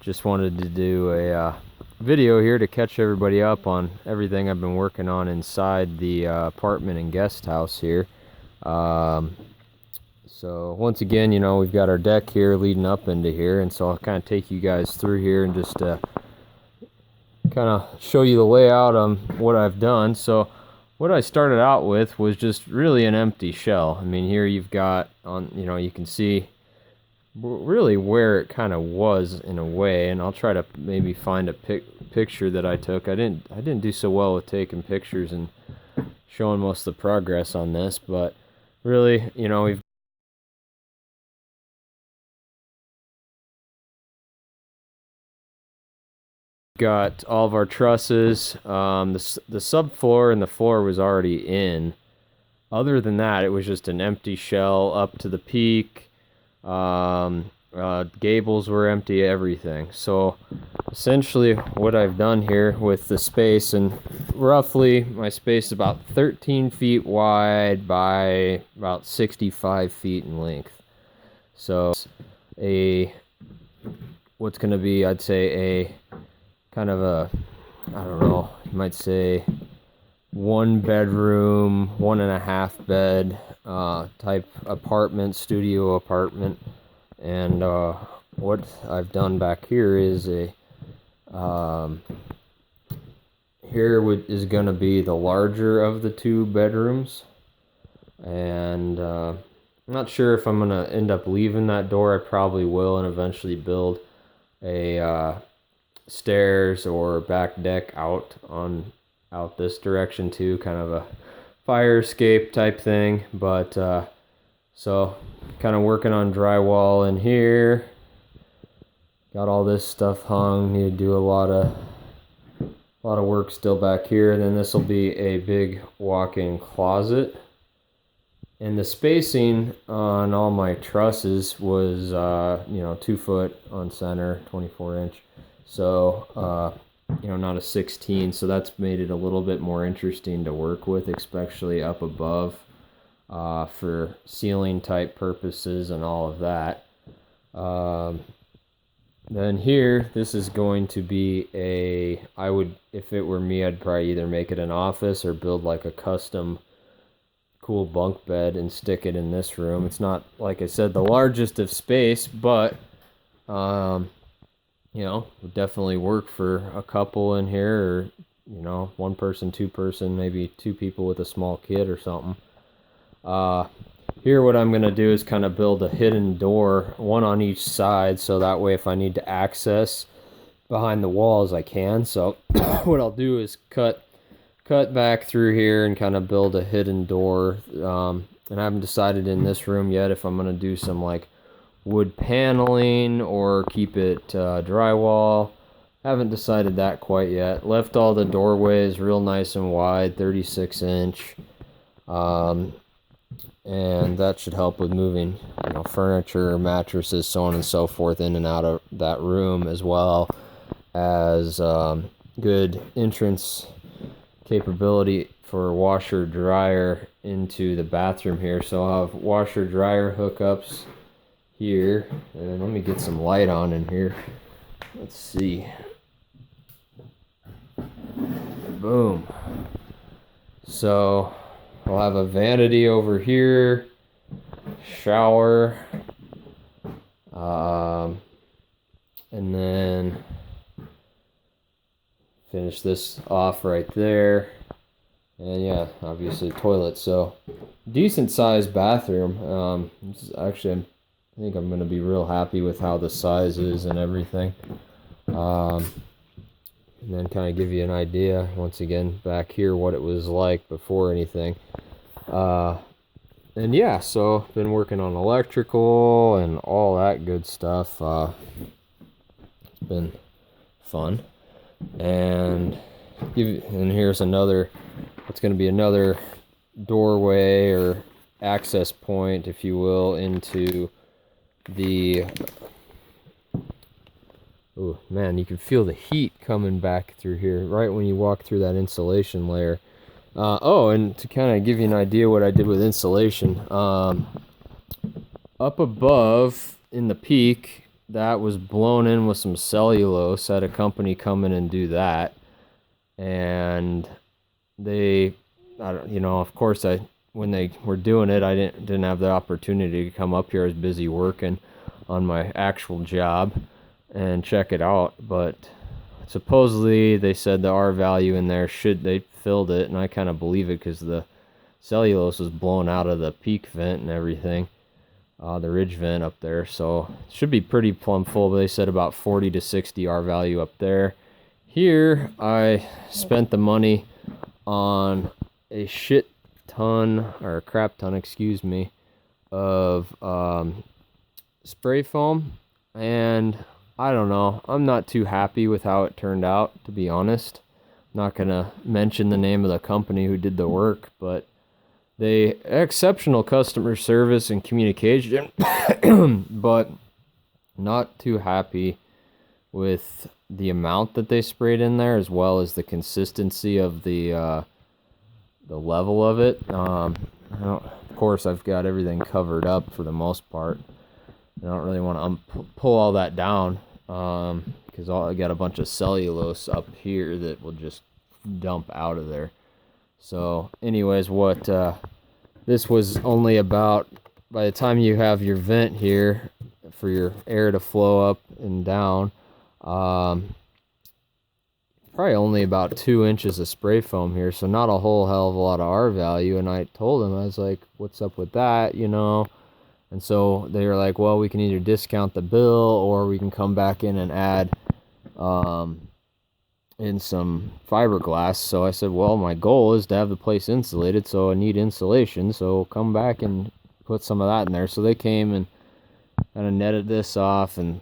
just wanted to do a video here to catch everybody up on everything I've been working on inside the apartment and guest house here. So once again, you know, we've got our deck here leading up into here, and so I'll kind of take you guys through here and just kind of show you the layout on what I've done. So what I started out with was just really an empty shell. I mean, here you've got on, you know, you can see really where it kind of was in a way, and I'll try to maybe find a picture that I took. I didn't do so well with taking pictures and showing most of the progress on this, but really, you know, we've got all of our trusses. The subfloor and the floor was already in. Other than that, it was just an empty shell up to the peak. Gables were empty, everything. So essentially what I've done here with the space, and roughly my space is about 13 feet wide by about 65 feet in length. So what's going to be, I'd say, a kind of a, I don't know, you might say 1 bedroom, 1.5 bed type apartment, studio apartment. And what I've done back here is here is going to be the larger of the 2 bedrooms, and I'm not sure if I'm going to end up leaving that door. I probably will, and eventually build a stairs or back deck out this direction too, kind of a fire escape type thing. But so kind of working on drywall in here, got all this stuff hung. Need to do a lot of work still back here. And then this will be a big walk-in closet, and the spacing on all my trusses was 2 foot on center, 24 inch. So, not a 16, so that's made it a little bit more interesting to work with, especially up above, for ceiling type purposes and all of that. Then here, this is going to be if it were me, I'd probably either make it an office or build like a custom cool bunk bed and stick it in this room. It's not, like I said, the largest of space, but would definitely work for a couple in here, or 1 person, 2 person, maybe 2 people with a small kid or something. Here what I'm going to do is kind of build a hidden door, 1 on each side, so that way if I need to access behind the walls I can. So what I'll do is cut back through here and kind of build a hidden door. And I haven't decided in this room yet if I'm going to do some like wood paneling or keep it drywall. Haven't decided that quite yet. Left all the doorways real nice and wide, 36 inch. And that should help with moving, furniture, mattresses, so on and so forth, in and out of that room, as well as good entrance capability for washer dryer into the bathroom here. So I'll have washer dryer hookups here, and let me get some light on in here. Let's see. Boom. So I'll have a vanity over here, shower, and then finish this off right there. And yeah, obviously toilet. So decent sized bathroom. This is actually, I think I'm going to be real happy with how the size is and everything. And then kind of give you an idea, once again, back here, what it was like before anything. And yeah, so been working on electrical and all that good stuff. It's been fun. And here's another, it's going to be another doorway or access point, if you will, into the, oh man, you can feel the heat coming back through here right when you walk through that insulation layer. And to kind of give you an idea what I did with insulation, up above in the peak, that was blown in with some cellulose. I had a company come in and do that, and they, I don't, of course, when they were doing it, I didn't have the opportunity to come up here. I was busy working on my actual job and check it out. But supposedly they said the R value in there they filled it, and I kind of believe it because the cellulose was blown out of the peak vent and everything, the ridge vent up there. So it should be pretty plumb full, but they said about 40 to 60 R value up there. Here, I spent the money on a shit ton, or a crap ton, excuse me, of spray foam, and I don't know, I'm not too happy with how it turned out, to be honest. I'm not gonna mention the name of the company who did the work, but they exceptional customer service and communication, but not too happy with the amount that they sprayed in there, as well as the consistency of the level of it. Of course, I've got everything covered up for the most part. I don't really want to pull all that down, because I got a bunch of cellulose up here that will just dump out of there. So anyways, this was only about, by the time you have your vent here for your air to flow up and down, probably only about 2 inches of spray foam here, so not a whole hell of a lot of R value. And I told them, I was like, what's up with that, And so they were like, well, we can either discount the bill, or we can come back in and add in some fiberglass. So I said, well, my goal is to have the place insulated, so I need insulation, so come back and put some of that in there. So they came and kind of netted this off and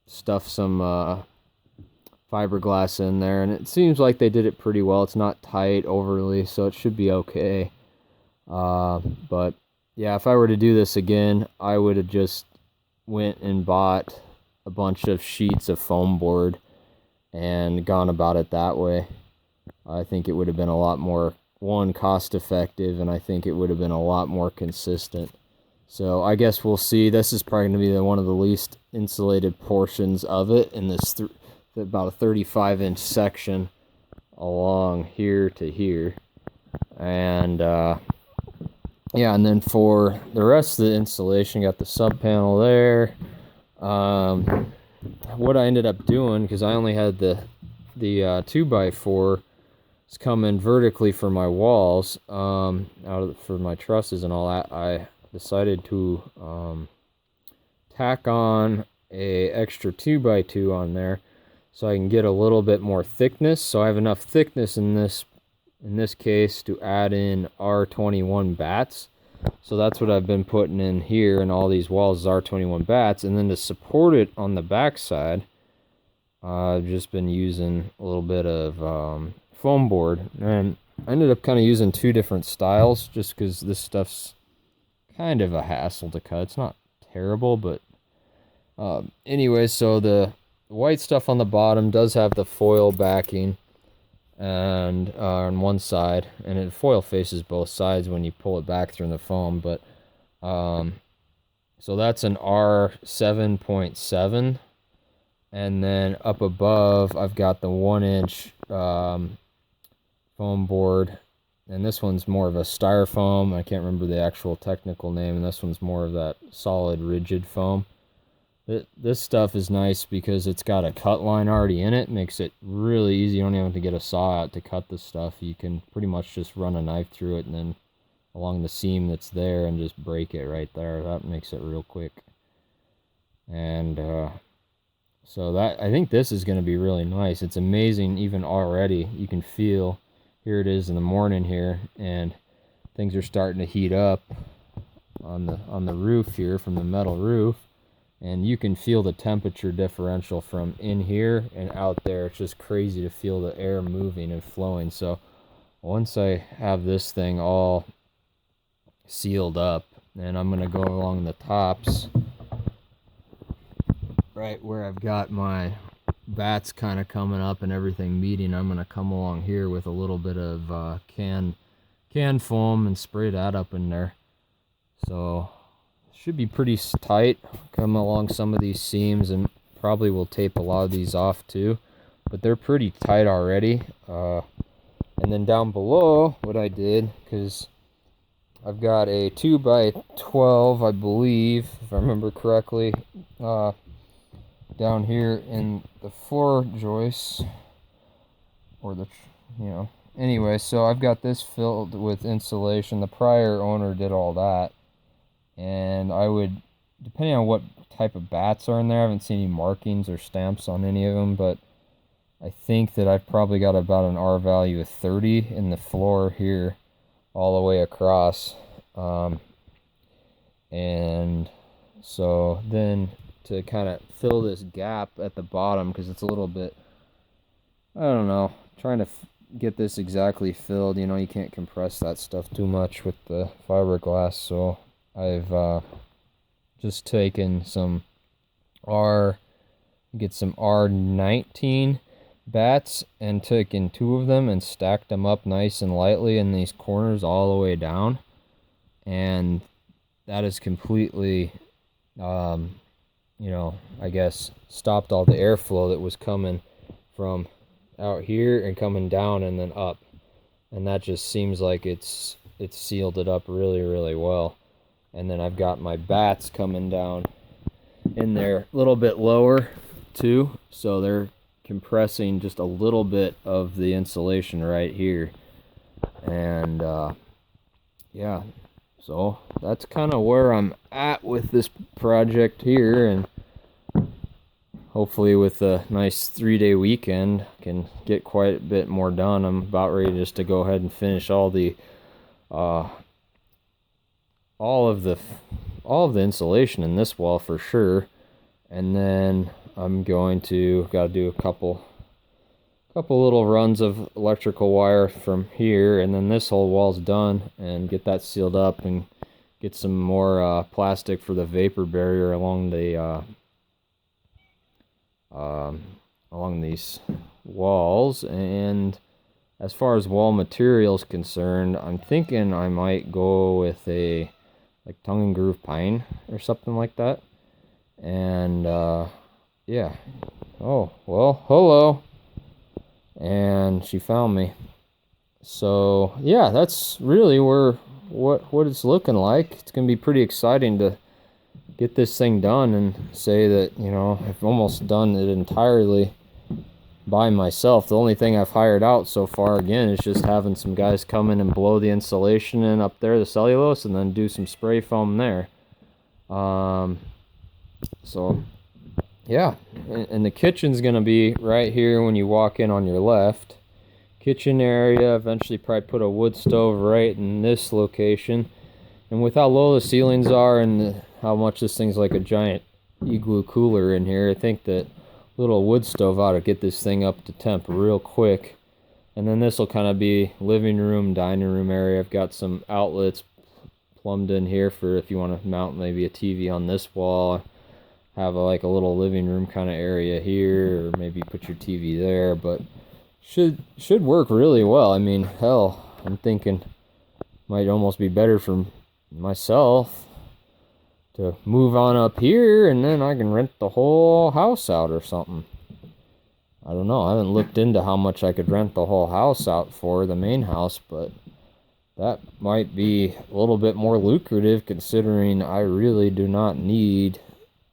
stuffed some fiberglass in there, and it seems like they did it pretty well. It's not tight overly, so it should be okay. But yeah, if I were to do this again, I would have just went and bought a bunch of sheets of foam board and gone about it that way. I think it would have been a lot more, cost effective, and I think it would have been a lot more consistent. So I guess we'll see. This is probably going to be one of the least insulated portions of it, in this about a 35-inch section along here to here. And yeah, and then for the rest of the installation, got the sub panel there. What I ended up doing, because I only had the 2x4 come in vertically for my walls, for my trusses and all that, I decided to tack on a extra 2x2 on there, so I can get a little bit more thickness. So I have enough thickness in this case to add in R21 bats. So that's what I've been putting in here, and all these walls is R21 bats. And then to support it on the back side, I've just been using a little bit of foam board. And I ended up kind of using 2 different styles, just because this stuff's kind of a hassle to cut. It's not terrible, but anyways, so the white stuff on the bottom does have the foil backing, and on one side, and it foil faces both sides when you pull it back through the foam. But so that's an R7.7, and then up above I've got the 1-inch foam board, and this one's more of a styrofoam. I can't remember the actual technical name, and this one's more of that solid rigid foam. This stuff is nice because it's got a cut line already in it. Makes it really easy. You don't even have to get a saw out to cut this stuff. You can pretty much just run a knife through it and then along the seam that's there and just break it right there. That makes it real quick. And so that, I think this is going to be really nice. It's amazing even already. You can feel, here it is in the morning here, and things are starting to heat up on the roof here, from the metal roof. And you can feel the temperature differential from in here and out there. It's just crazy to feel the air moving and flowing. So once I have this thing all sealed up, and I'm going to go along the tops, right where I've got my bats kind of coming up and everything meeting, I'm going to come along here with a little bit of can foam and spray that up in there. So should be pretty tight. Come along some of these seams, and probably will tape a lot of these off too, but they're pretty tight already. And then down below, what I did, because I've got a 2x12, I believe, if I remember correctly, down here in the floor joists, or the, anyway, so I've got this filled with insulation. The prior owner did all that, and I would, depending on what type of bats are in there, I haven't seen any markings or stamps on any of them, but I think that I've probably got about an R value of 30 in the floor here all the way across. And so then to kind of fill this gap at the bottom, because it's a little bit, I don't know, trying to get this exactly filled. You can't compress that stuff too much with the fiberglass, so I've just taken some get some R19 bats and taken 2 of them and stacked them up nice and lightly in these corners all the way down, and that is completely I guess stopped all the airflow that was coming from out here and coming down and then up, and that just seems like it's sealed it up really, really well. And then I've got my bats coming down in there a little bit lower too, so they're compressing just a little bit of the insulation right here. And yeah, so that's kind of where I'm at with this project here, and hopefully with a nice 3-day weekend can get quite a bit more done. I'm about ready just to go ahead and finish all of the insulation in this wall for sure, and then I'm going to gotta do a couple little runs of electrical wire from here, and then this whole wall's done, and get that sealed up and get some more plastic for the vapor barrier along the along these walls. And as far as wall material is concerned, I'm thinking I might go with a like tongue and groove pine or something like that. And yeah. Oh, well, hello. And she found me. So yeah, that's really what it's looking like. It's gonna be pretty exciting to get this thing done and say that, I've almost done it entirely by myself. The only thing I've hired out so far, again, is just having some guys come in and blow the insulation in up there, the cellulose, and then do some spray foam there. So yeah, and the kitchen's gonna be right here when you walk in on your left. Kitchen area, eventually probably put a wood stove right in this location. And with how low the ceilings are and how much this thing's like a giant igloo cooler in here, I think that little wood stove ought to get this thing up to temp real quick. And then this will kind of be living room, dining room area. I've got some outlets plumbed in here for if you want to mount maybe a TV on this wall. Have like a little living room kind of area here, or maybe put your TV there, but should work really well. I mean, hell, I'm thinking might almost be better for myself to move on up here, and then I can rent the whole house out or something. I don't know. I haven't looked into how much I could rent the whole house out for, the main house, but that might be a little bit more lucrative considering I really do not need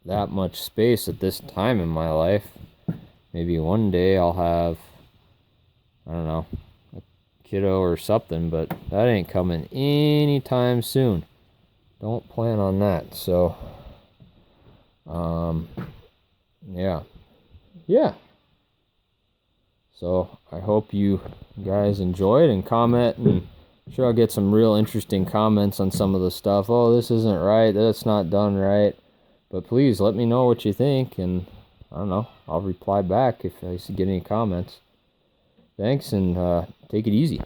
that much space at this time in my life. Maybe one day I'll have, I don't know, a kiddo or something, but that ain't coming anytime soon. Don't plan on that. So yeah, so I hope you guys enjoyed and comment, and I'm sure I'll get some real interesting comments on some of the stuff. Oh, this isn't right, that's not done right. But please let me know what you think, and I don't know, I'll reply back if I get any comments. Thanks, and take it easy.